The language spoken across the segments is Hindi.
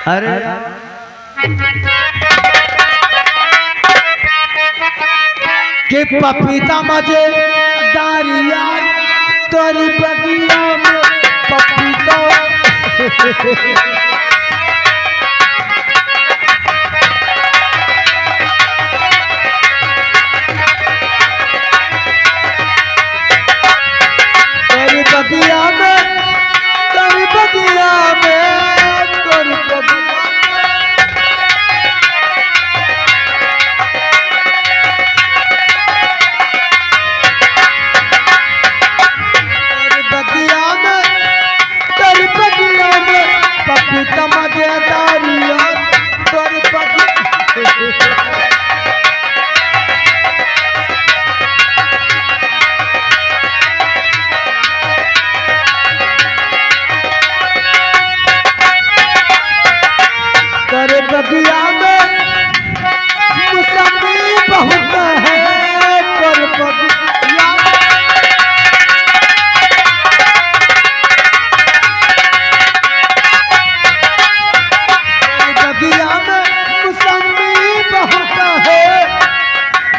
अरे के पपीता मजे दारिया तोरी बगिया में पपीता तोरी बगिया में तोरी बगिया में तोरी बगिया पपीता मजेदारिया तोरी बगिया में मौसमी बहुत है तोरी बगिया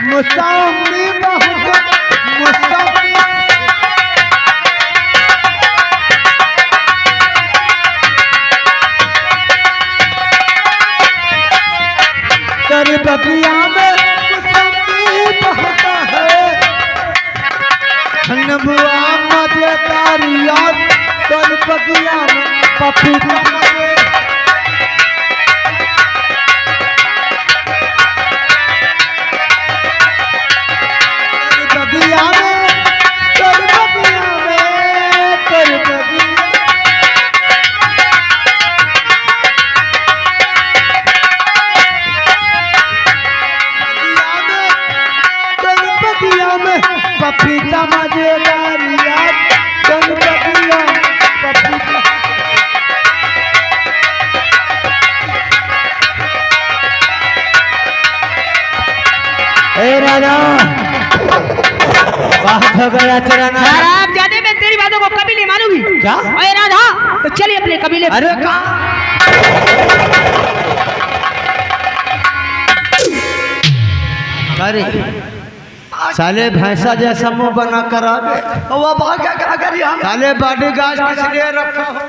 मौसमी बहुत मौसमी तेरी बगिया में मौसमी बहुत है नबुआ मजेदारिया तेरी बगिया में पपीता पपीता मजेदारिया गणपतिया पपीता ए राजा बात हो गया तेरा नाम आप जाने मैं तेरी बातों को कभी नहीं मानूंगी। क्या अरे राधा तो चलिए अपने कबीले। अरे का अरे साले भैंसा जैसा मुंह बना कर आ गए वो भाग क्या करी हम साले बॉडी गार्ड किस लिए रखा हो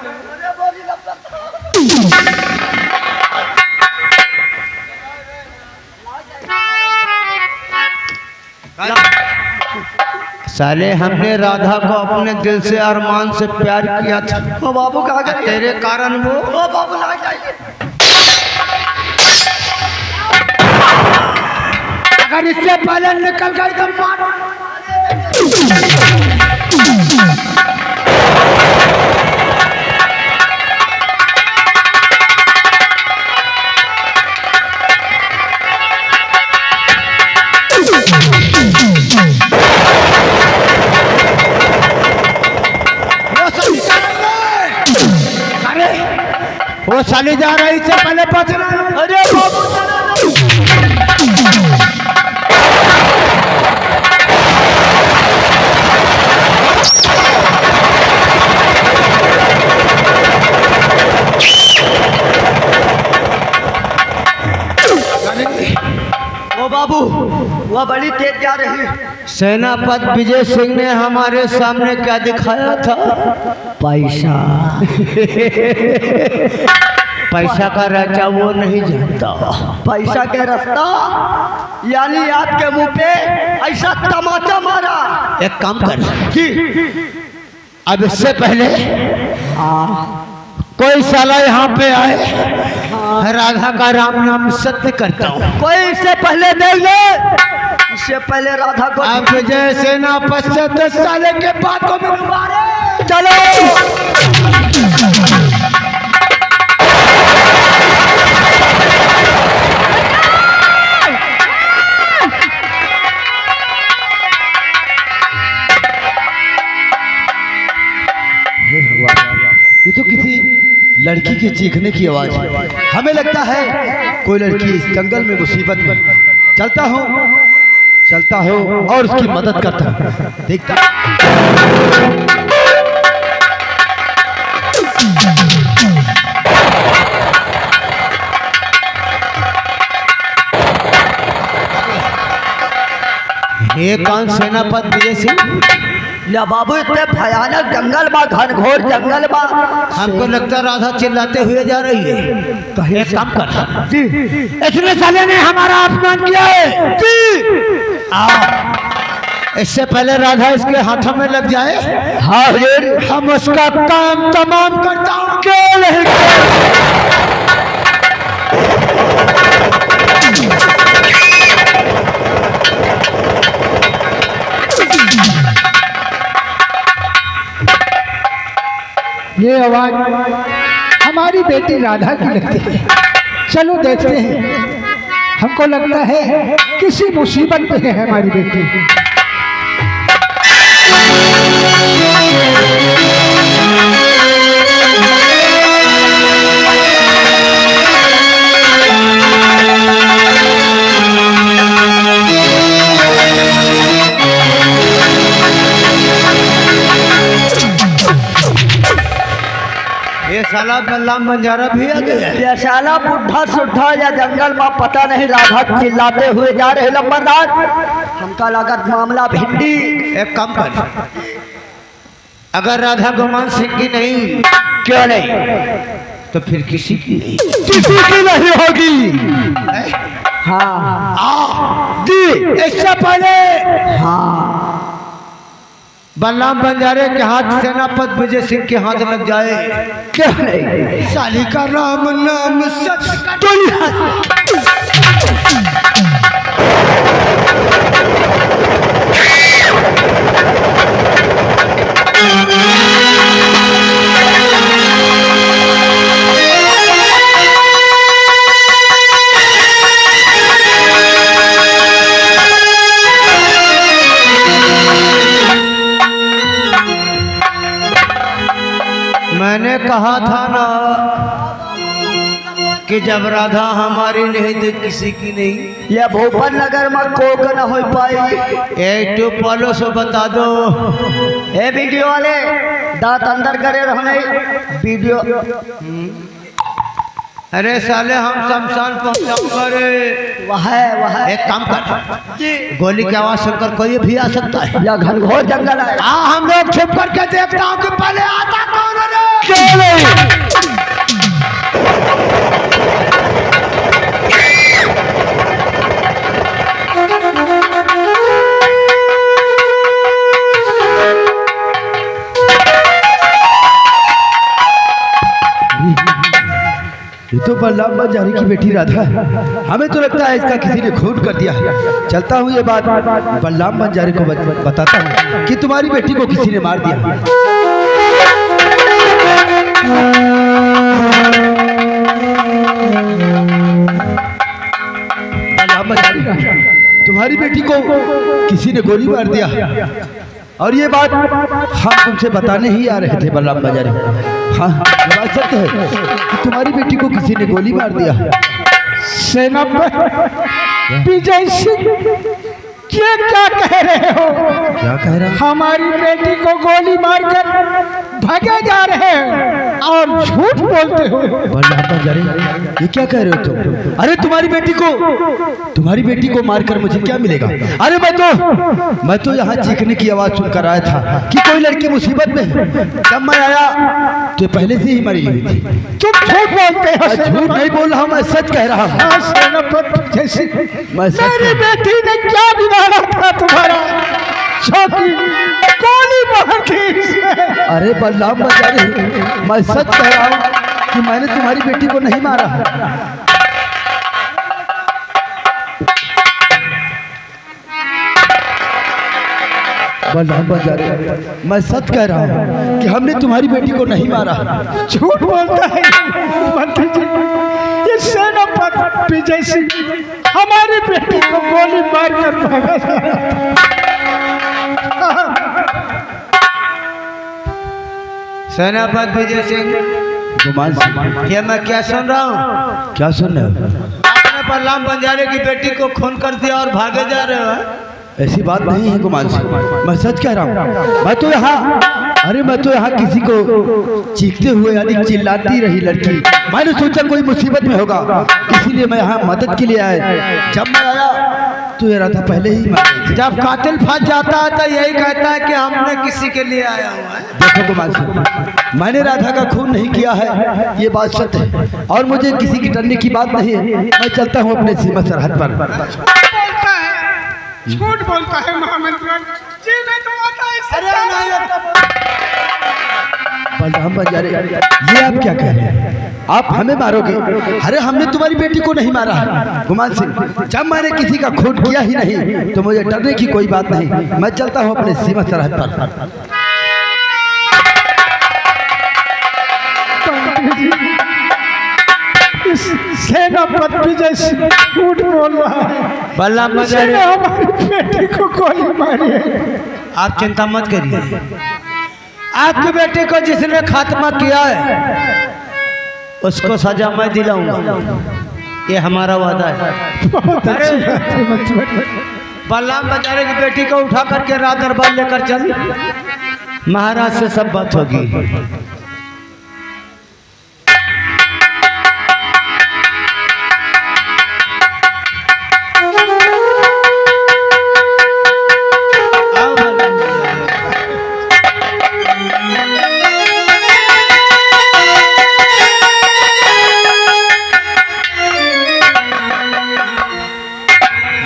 साले हमने राधा को अपने दिल से अरमान से प्यार किया था। ओ बाबू कहा गया तेरे कारण वो ओ बाबू ना जाइए अगर इससे पहले निकल गई तो मार वो साली जा रही से पहले पहुंचना। अरे बाबू वो बाबू वह बड़ी तेज जा रही है। सेनापति विजय सिंह ने हमारे सामने क्या दिखाया था? पैसा पैसा का राजा वो नहीं जानता। पैसा के रास्ता यानी आपके मुंह पे ऐसा तमाचा मारा। एक काम कर कि अब इससे पहले कोई साला यहाँ पे आए राधा का राम नाम सत्य करता हूँ। कोई इससे पहले देख ले इससे पहले राधा को आप जय सेना पश्चात साले के बाद को भी मारे। चलो ये तो किसी लड़की के चीखने की आवाज है। हमें लगता है कोई लड़की इस जंगल में मुसीबत में। चलता हूँ और उसकी मदद करता हूँ। देखता ये कौन सेनापति विजय सिंह? या बाबू इतने भयानक जंगल बा, घनघोर जंगल बा। हमको लगता राधा चिल्लाते हुए जा रही है। एक काम कर जी, इतने साले ने हमारा अपमान किया है जी। आओ, इससे पहले राधा इसके हाथों में लग जाए, हाँ हुजूर, हम उसका काम तमाम करता हूँ। क्यों नहीं? ये आवाज हमारी बेटी राधा की लगती है। चलो देखते हैं। हमको लगता है किसी मुसीबत में है हमारी बेटी। ये साला बलराम बंजारा भी आ गया। ये साला बुढ़ा सुढ़ा या जंगल में पता नहीं राधा चिल्लाते हुए जा रहे लंबरदार। हमका लागत मामला भिंडी। एक काम कर, अगर राधा गोमान सिंह की नहीं, क्यों नहीं? तो फिर किसी की नहीं, किसी की नहीं होगी। हाँ जी। इससे पहले हाँ, बलराम बंजारे के हाथ सेनापति विजय सिंह के हाथ लग जाए, क्यों नहीं? साली का राम नाम सच मैंने कहा था ना कि जब राधा हमारी नहीं तो किसी की नहीं। ये भोपाल नगर में कोक न हो पाई। यूट्यूब वालों से बता दो, ए वीडियो वाले दांत अंदर करे रहने वीडियो। अरे साले हम शमशान पहुंचाऊंगा रे। वह एक काम कर, गोली की आवाज सुनकर कोई भी आ सकता है। या घनघोर जंगल है। हम लोग छुप करके देखता हूँ कि पहले आता कौन है रे। ये तो बलराम बंजारे की बेटी राधा है। हमें तो लगता है इसका किसी ने खून कर दिया है। चलता हूँ ये बात बलराम बंजारे को बताता हूँ कि तुम्हारी बेटी को किसी ने मार दिया। बलराम बंजारे, तुम्हारी बेटी को किसी ने गोली मार दिया, और ये बात हम तुमसे बताने ही आ रहे थे बलराम बंजारे। हाँ, ये बात सत्य है कि तुम्हारी बेटी को किसी ने गोली मार दिया। सेनापति विजय सिंह, ये क्या कह रहे हो? क्या कह रहा है? हमारी बेटी को गोली मारकर भागे जा रहे हैं और झूठ बोलते हो। बलराम बंजारे, ये क्या कह रहे हो तुम? अरे तुम्हारी बेटी को मारकर मुझे क्या मिलेगा? अरे मैं तो यहाँ चीखने की आवाज सुनकर आया था कि कोई लड़की मुसीबत में है। जब मैं आया तो पहले से ही मरी हुई थी। तुम झूठ बोलते हो। झूठ नहीं बोल रहा हूँ, मैं सच कह रहा हूँ। हाँ, सेनापति विजय सिंह, मैं सच मेरी बेटी ने क्या बिगाड़ा था तुम्हारा? छोटी गोली मार दी इसने। अरे बलराम बंजारे, मैं सच कह रहा हूँ कि मैंने तुम्हारी बेटी को नहीं मारा। बलराम बंजारे, मैं सच कह रहा हूँ कि हमने तुम्हारी बेटी को नहीं मारा। झूठ बोलता है मंत्री जी। ये सेनापति विजय सिंह हमारी बेटी को गोली मारकर भागा जा रहा था। सेनापति विजय सिंह, गुमान सिंह, ये मैं क्या सुन रहा हूँ? क्या सुन रहे हो? आपने बलराम बंजारे की बेटी को खून कर दिया और भागे जा रहे हो। ऐसी बात नहीं है गुमान सिंह, मैं सच कह रहा हूँ। मैं तो यहाँ किसी को चीखते हुए यानी चिल्लाती रही लड़की। मैंने सोचा कोई मुसीबत में होगा, इसीलिए मैं यहाँ मदद के लिए आया। जब मैं आया तो ये राधा पहले ही मार गई थी। जब कातिल फंस जाता है तो यही कहता है कि हमने किसी के लिए आया हुआ है। देखो गुमान सिंह, मैंने राधा का खून नहीं किया है, ये बात सत्य है और मुझे किसी की डरने की बात नहीं है। मैं चलता हूँ अपने सीमा सरहद पर। बोलता है, झूठ बोलता है महामंत्री जी, मैं तो आता है। अरे नहीं, बलराम बंजारे, ये आप क्या कह रहे हैं? आप हमें मारोगे? अरे हमने तुम्हारी बेटी को नहीं मारा है गुमान सिंह। जब मैंने किसी का खून किया ही नहीं तो मुझे डरने की कोई बात नहीं। मैं चलता हूँ अपने सीमा सरहद पर। सेनापति विजय सिंह झूठ बोल रहा है। बलराम बंजारे, इसने हमारी बेटी को गोली मारी है। आप चिंता मत करिए। आपकी बेटे को जिसने खात्मा किया है उसको सजा मैं दिलाऊंगा, ये हमारा वादा है। बलराम बंजारे की बेटी को उठा करके रात दरबार लेकर चल, महाराज से सब बात होगी।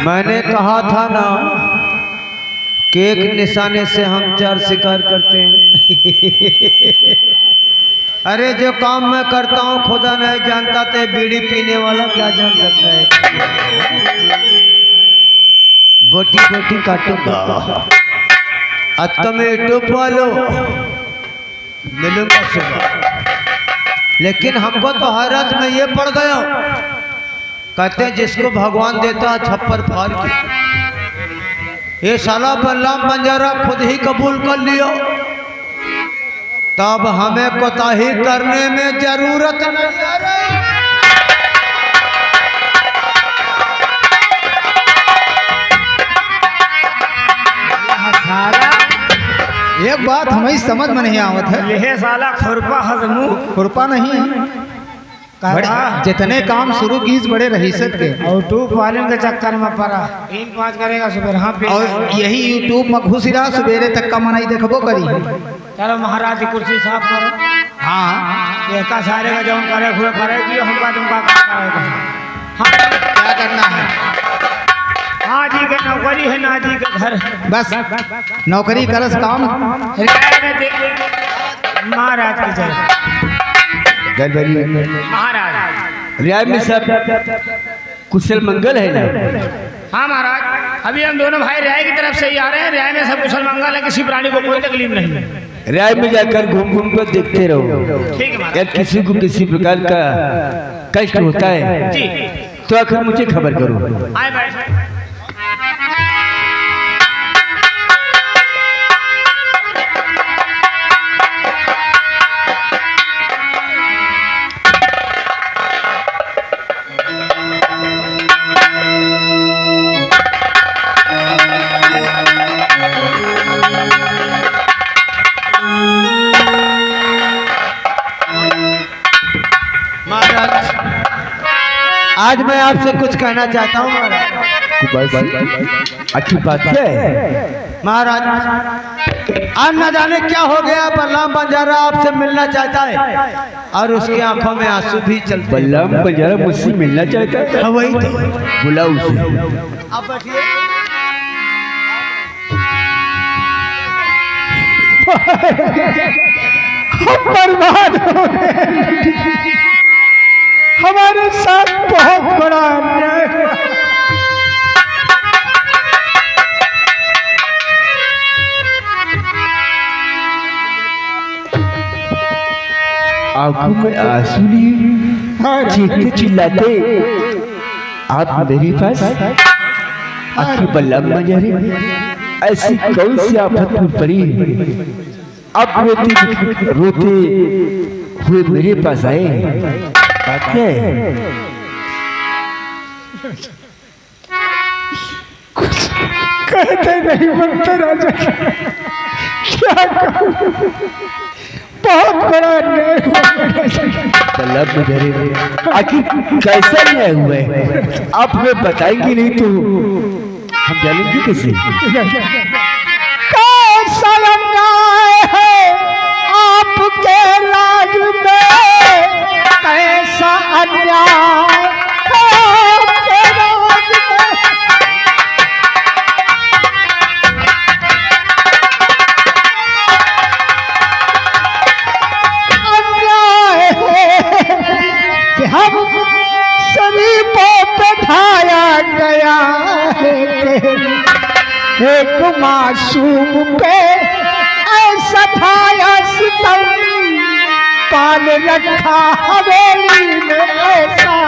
मैंने कहा था ना कि एक निशाने से हम 4 शिकार करते हैं। अरे जो काम मैं करता हूँ खुदा नहीं जानता, तो बीड़ी पीने वाला क्या जान सकता है। बोटी बोटी काटूंगा। अब तो मैं यूट्यूब वालों मिलूंगा सुबह, लेकिन हमको तो हैरत में ये पड़ गया। कहते हैं जिसको भगवान देता है छप्पर फाड़ के, ये साला बलराम बंजारा खुद ही कबूल कर लियो, तब हमें कोताही करने में जरूरत नहीं आ रही। एक बात हमें समझ में नहीं आवत है। यह साला खुरपा हजमू खुरपा नहीं, जितने काम शुरू कीज बड़े रहीसत के और टूप वाले के चक्कर में पड़ा। 3-5 करेगा सुबह। हाँ, और यही यूट्यूब में घुस रहा, सवेरे तक का मनाई देखबो करी। चलो महाराज की कुर्सी साफ करो। हाँ, ये का सारे का जौन करे हुए करेगी, हमका तुमका करेगा। हाँ, क्या करना है? हाँ जी के नौकरी है, ना जी के घर। बस नौकरी करस काम। महाराज की जय। महाराज रियाय में सब कुशल मंगल है ना? हाँ महाराज, अभी हम दोनों भाई रियाय की तरफ से ही आ रहे हैं। रियाय में सब कुशल मंगल है, किसी प्राणी को कोई तकलीफ नहीं है। रियाय में जाकर घूम घूम कर देखते रहो। ठीक है महाराज। यदि किसी को किसी प्रकार का कष्ट होता है जी, तो आखिर मुझे खबर करो। आए बैठ। आज मैं आपसे कुछ कहना चाहता हूँ अच्छी बात है महाराज। आज न जाने क्या हो गया, बलराम बंजारा आपसे मिलना चाहता है और उसकी आंखों में आंसू भी चलते हैं। बलराम बंजारा मुझसे मिलना चाहता है? हाँ, वही तो। बुलाओ उसे। आप बैठिए। हम बर्बाद हो गए। हमारे साथ बहुत बड़ा अन्याय हुआ। आंखों में आंसू लिए चीखते चिल्लाते आप मेरे पास आखिर बलराम बंजारे ऐसी कौन सी आफत में पड़ी है? अब रोते रोते हुए मेरे पास आए। बात है कहते नहीं बनता राजा, क्या कहूं? बहुत बड़ा अन्याय हुआ। बलराम बंजारे आखिर कैसा अन्याय हुआ है? आप हमें बताएंगे नहीं तो हम जानेंगे कैसे? कैसा अन्याय है आपके राज में, कैसा अन्याय है आपके राज में। अन्याय है कि हम शरीफों पे ढाया गया है, एक मासूम पे ऐसा ढाया सितम, पाल रखा हवेली में ऐसा।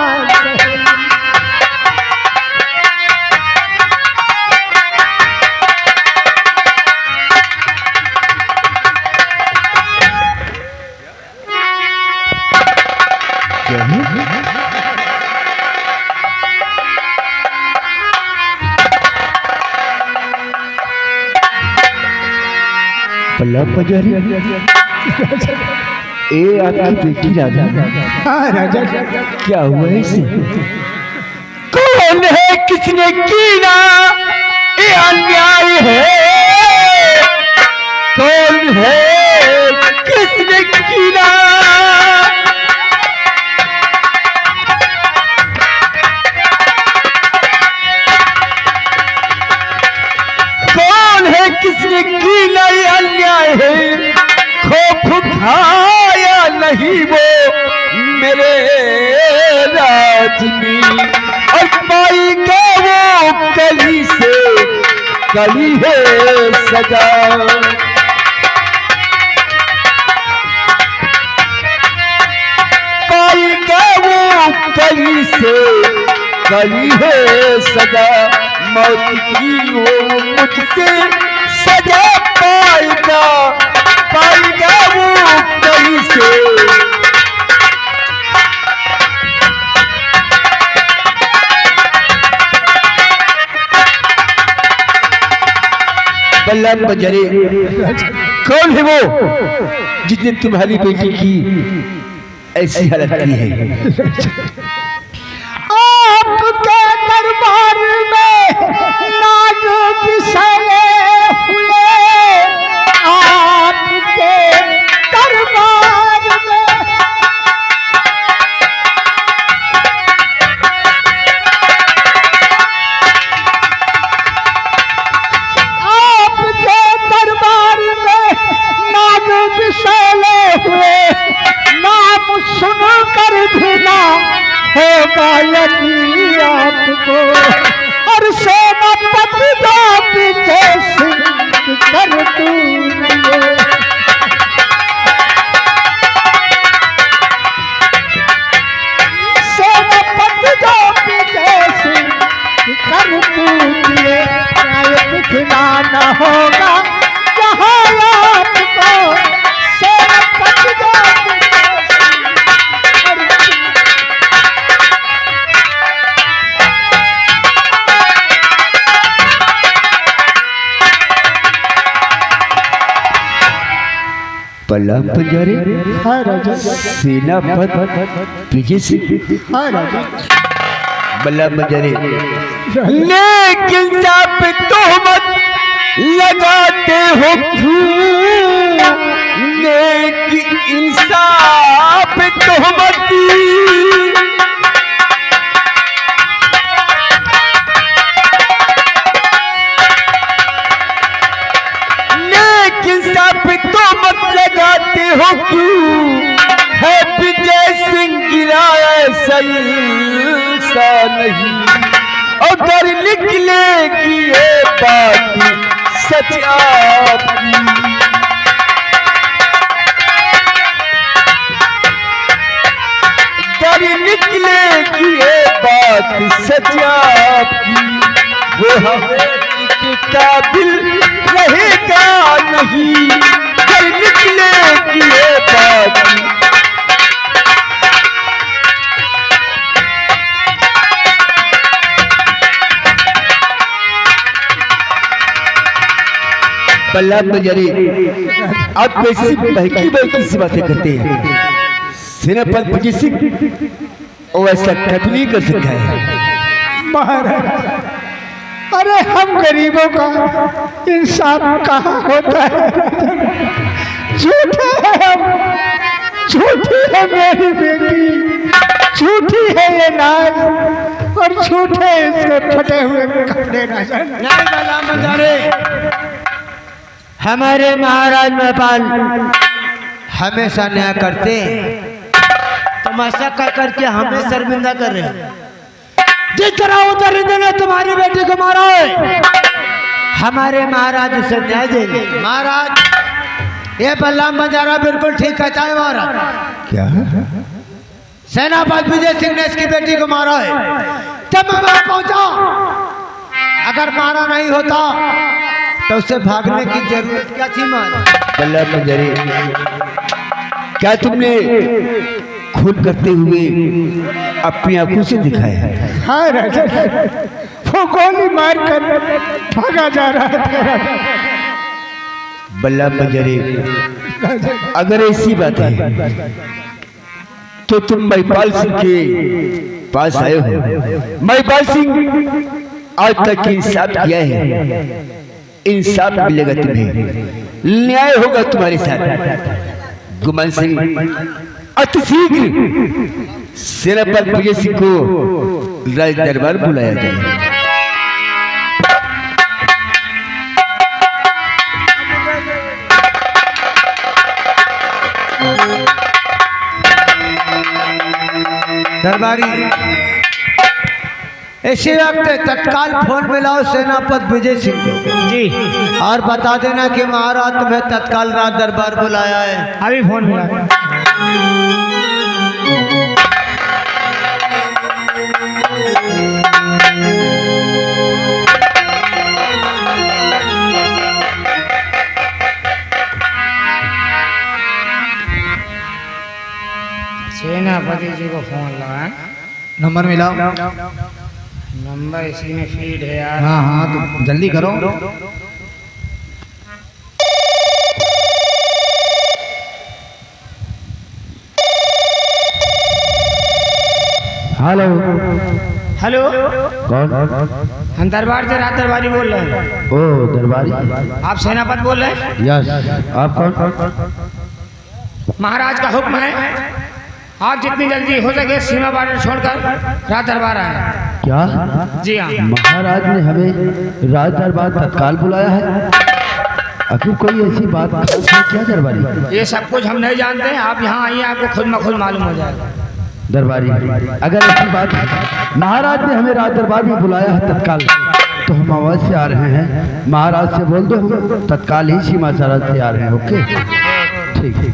पल्ला पुजारी, ए आपकी बेटी राधा। हाँ राजा, क्या हुआ इसे? कौन है, किसने कीना ये अन्याय है? कौन है, किसने कीना? कौन है, किसने कीना ये अन्याय है? खौफ खाया नहीं वो मेरे राजनी, और पाएगा वो कली से कली है सजा। पाएगा वो कली से कली है सजा, मौत की वो मुझसे सजा पाएगा, पाएगा वो कहीं से। बल्ला बजरे, कौन है वो जिसने तुम्हारी बेटी की ऐसी हालत की है? आपके दरबार में नाग बिसले हुए, आपके दरबार में। आपके दरबार में नाग बिसले हुए, नाम सुनकर भी ना होगा यकीन आपको, और सेनापति जो पीछे सिंह कर दूंगे। सेनापति जो पीछे सिंह कर दूंगे, शायद खिलाना होगा जहाँ आपको। सेनापति जो पल्ला पुजारी, हाँ राजा, सेनापति विजय सिंह। हाँ राजा, बल्ला पुजारी, लेकिन आप तोहमत लगाते हो क्यों? नेक इंसाफ तोहमती, लेकिन सब तोहमत लगाते हो क्यों? है विजय सिंह गिराया ऐसा नहीं, अगर निकलेगी ये बात सच आपकी, अगर निकलेगी ये बात सच आपकी, वो हवेली के काबिल रहेगा नहीं, अगर निकलेगी ये बात। पल्ला पुजारी, आप कैसी बहकी बहकी सी बातें करते हैं? सेनापति विजय सिंह वो ऐसा कभी नहीं कर सकता है। महाराज अरे हम गरीबों का इंसाफ कहाँ होता है? झूठे हैं हम, झूठी है मेरी बेटी, झूठी है ये नाच और झूठे इसके फटे हुए कपड़े नजर। नहीं बलराम बंजारे, हमारे महाराज नेपाल हमेशा न्याय करते, तमाशा कर करके हमें शर्मिंदा कर रहे हैं। जिस तरह उधर ने तुम्हारी बेटी को मारा है, हमारे महाराज उसे न्याय देंगे। महाराज, ये बलराम बंजारा बिल्कुल ठीक कहता है महाराज। क्या? सेनापति विजय सिंह ने इसकी बेटी को मारा है। जब मैं वहां पहुंचा, अगर मारा नहीं होता तो उसे भागने की जरूरत क्या थी महाराज? बल्लभ बंजारे, क्या तुमने खून करते हुए अपनी आंखों से दिखाया है? हाँ राजा, वो गोली मारकर भागा जा रहा था। बल्लभ बंजारे, अगर ऐसी बात है तो तुम महिपाल सिंह के पास आए हो। महिपाल सिंह आज तक इंसाफ किया है, इंसाफ मिलेगा तुम्हें, न्याय होगा तुम्हारे साथ। गुमान सिंह, अति शीघ्र सेनापति विजय सिंह को राज दरबार बुलाया जाए। दरबारी, इसी वक्त तत्काल फोन मिलाओ सेनापति विजय सिंह को जी, और बता देना कि महाराज तुम्हें तत्काल राज दरबार बुलाया है। अभी फोन मिला। सेनापति जी को फोन लगा, नंबर मिलाओ। नंबर इसी में फीड है यार। हाँ हाँ, तो जल्दी करो। हेलो। हेलो, कौन? हम दरबार से रात दरबारी बोल रहे हैं। ओ दरबारी, आप सेनापति बोल रहे हैं? यस। आप कौन? महाराज का हुक्म है, आप जितनी जल्दी हो सके सीमा बॉर्डर छोड़कर रात दरबार आए। क्या? जी हाँ। महाराज ने हमें राज दरबार तत्काल बुलाया है। आखिर कोई ऐसी बात खास है क्या दरबारी? ये सब कुछ हम नहीं जानते हैं, आप यहाँ आइए, आपको खुद में खुद मालूम हो जाएगा। दरबारी, अगर ऐसी बात है, महाराज ने हमें राज दरबार में बुलाया है तत्काल, तो हम आवाज से आ रहे हैं। महाराज से बोल दो हम तत्काल ही सीमा सरहद से आ रहे हैं। ओके, ठीक है।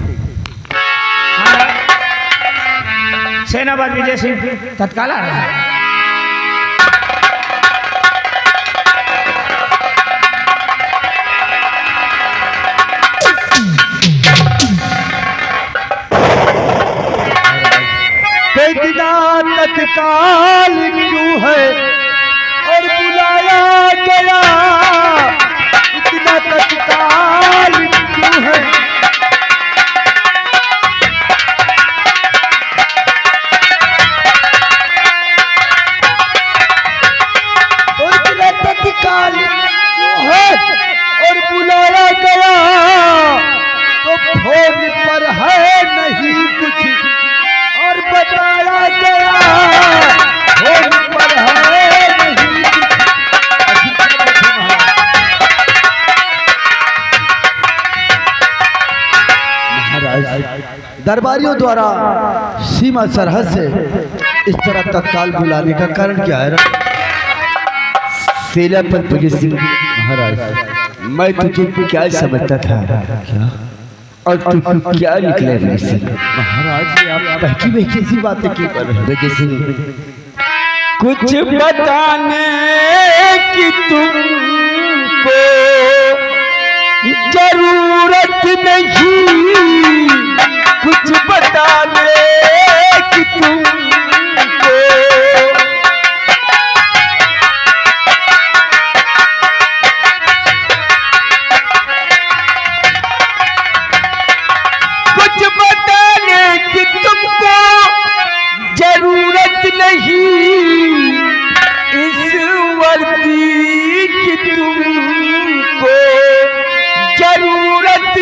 सेनापति विजय सिंह तत्काल आ रहे हैं। इतना तत्काल क्यों है और बुलाया गया, इतना तत्काल क्यों है? और इतना तत्काल क्यों है और बुलाया गया, तो फोन पर है नहीं कुछ और बताया गया, फोन पर है नहीं महाराज, दरबारियों द्वारा सीमा सरहद से इस तरह तत्काल बुलाने का कारण क्या है? सेनापति विजय सिंह महाराज, मैं तुझे क्या समझता था क्या, और तू क्या निकले मेरे से? महाराज, ये आप बहकी बहकी सी बातें क्यों कर रहे हैं? विजय सिंह, कुछ बताने की तुमको जरूरत नहीं, कुछ बताने की तुमको जरूरत नहीं, इस वर्दी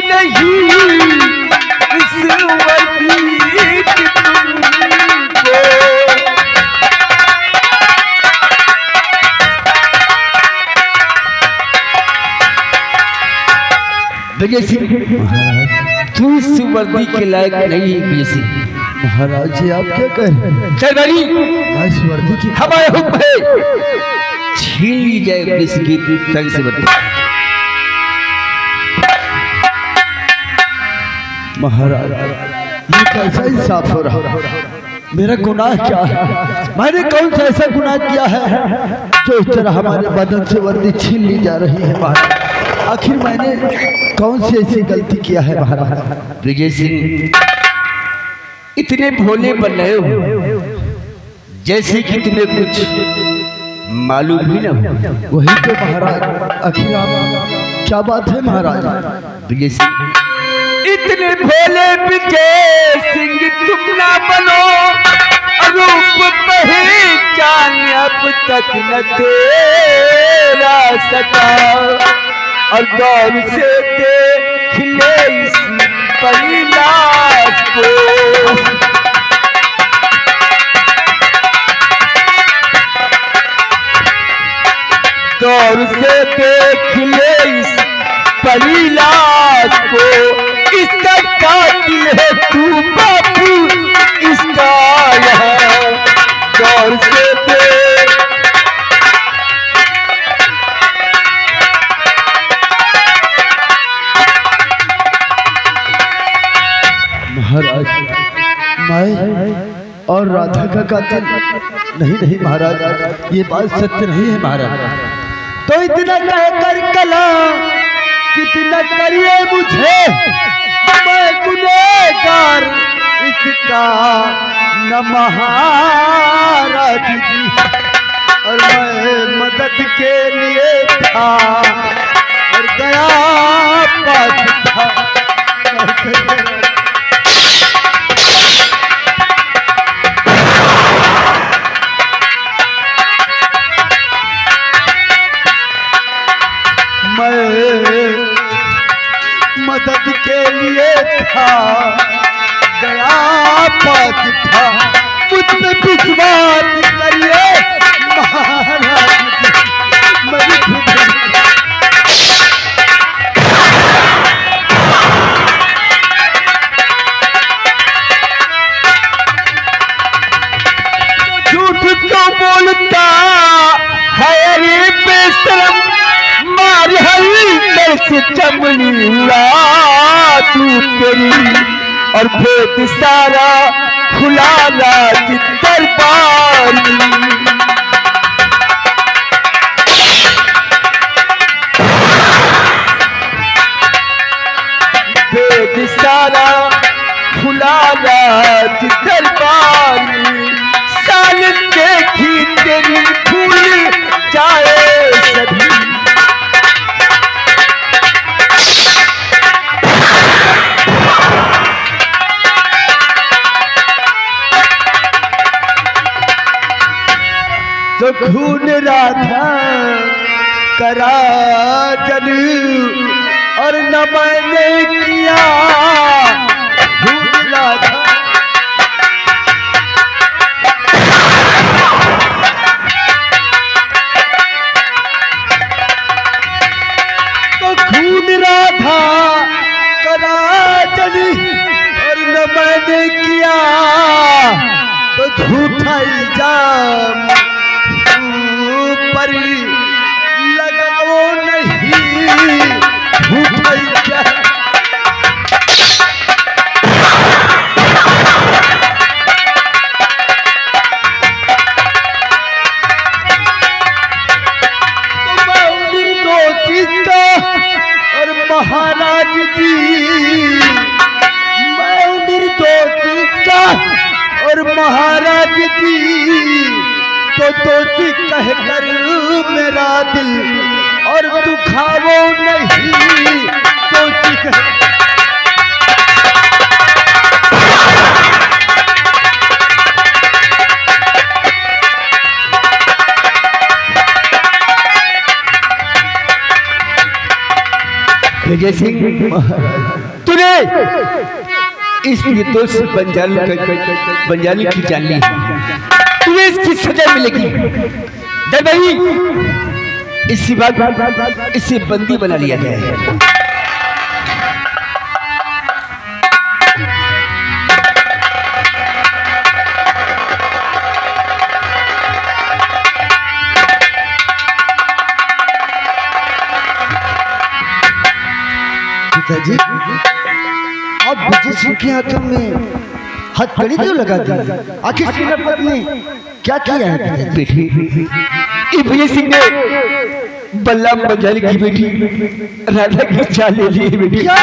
नहीं इस वर्दी की तुमको। विजय सिंह तू इस वर्दी के लायक नहीं है विजय सिंह। महाराज जी आप क्या कह रहे हैं? दरबारी इस वर्दी की हमारे हुक्म है छीन ली जाए विजय सिंह की तन से वर्दी। महाराज ये कैसा इंसाफ हो रहा? मेरा गुनाह क्या है? मैंने कौन सा ऐसा गुनाह किया है जो इस तरह हमारे बदन से वर्दी छीन ली जा रही है महाराज? आखिर मैंने कौन सी ऐसी गलती किया है महाराज? विजय सिंह इतने भोले बन रहे हो जैसे कि तुम्हें कुछ मालूम ही ना हो। वही तो महाराज, आखिर आप क्या बात है महाराज? विजय सिंह इतने भोले विजय सिंह तुम ना बनो, रूप पहचान अब तक न तेरा सका, और गौर से देख ले इस परिलास को। गौर से देख ले इस परिलास को, इसका कातिल है तू बापू इसका है। गौर से देख महाराज, मैं और राधा का कातिल नहीं महाराज, ये बात सत्य नहीं है महाराज। तो इतना कहकर कला कितना करिए मुझे, मैं गुनहगार इसका न महाराज जी, और मैं मदद के लिए था और गया पास था। मदद के लिए था गया पास था, मुझ पे विश्वास करिए महाराज झूठ क्यों बोलता है रे बेशरम, मार हल्के से चमड़ी उड़ा तू तेरी, और भेद सारा खुला राज दरबार में। भेद सारा खुला राज दरबार में, साल देखी तेरी भूल जाए सभी। तो खून राधा करा जन, और न मैंने किया खून राधा। तो खून राधा करा जन, और न मैंने किया तो झूठा इल्जाम पर लगाओ नहीं, झूठा इल्जाम। और महाराज जी मैं निर्दोष का, और महाराज जी तो दोषी कहकर मेरा दिल और दुखाओ नहीं, दोषी कह। विजय सिंह, तूने इस निर्दोष बंजाली की जान ली, तुम्हें इसकी सजा मिलेगी। दरबारी, इसी बात इसे बंदी बना लिया जाए। पिताजी, आप विजय सिंह के हाथों में हथकड़ी क्यों लगा दी? आखिर सेनापति ने क्या किया है पिताजी? बेटी, ये विजय सिंह ने बल्लाम बंजाली की बेटी राधा की चाल ले ली है बेटी। क्या?